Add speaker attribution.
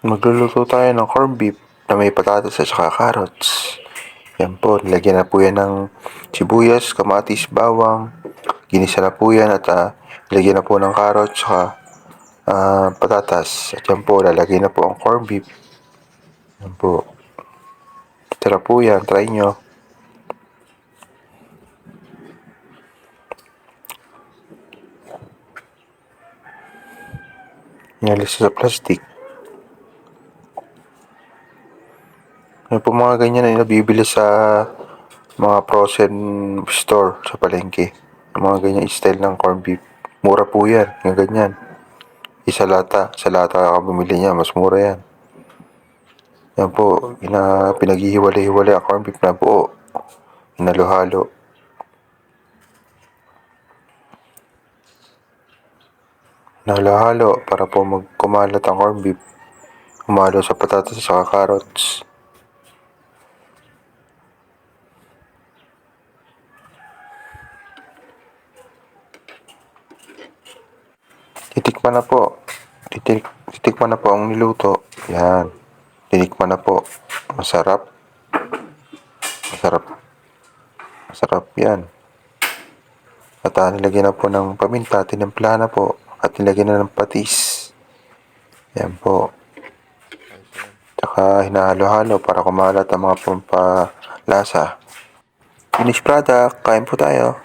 Speaker 1: Magluluto tayo ng corned beef na may patatas at saka carrots. Yan po, lagyan na po yan ng sibuyas, kamatis, bawang. Ginisa na po yan at lagyan na po ng carrots saka patatas. At yan po, lalagyan na po ang corned beef. Yan po. Tara po yan, try nyo. Inalis sa plastic. Yan po mga ganyan na nabibili sa mga frozen store sa palengke. Yung mga ganyan style ng corned beef. Mura po yan, yung ganyan. Sa lata ka bumili niya, mas mura yan. Yan po, pinaghihiwalay-hiwalay ang corned beef na buo. Hinalo-halo. Hinalo-halo para po magkumalat ang corned beef. Humalo sa patatas at saka carrots. Titikman na po. Titikman na po ang niluto. Yan. Tinikman na po. Masarap. Masarap. Masarap yan. At nilagyan na po ng paminta. Tinimpla na po. At nilagyan na ng patis. Yan po. Tsaka hinahalo-halo para kumalat ang mga pampalasa. Finished product. Kain po tayo.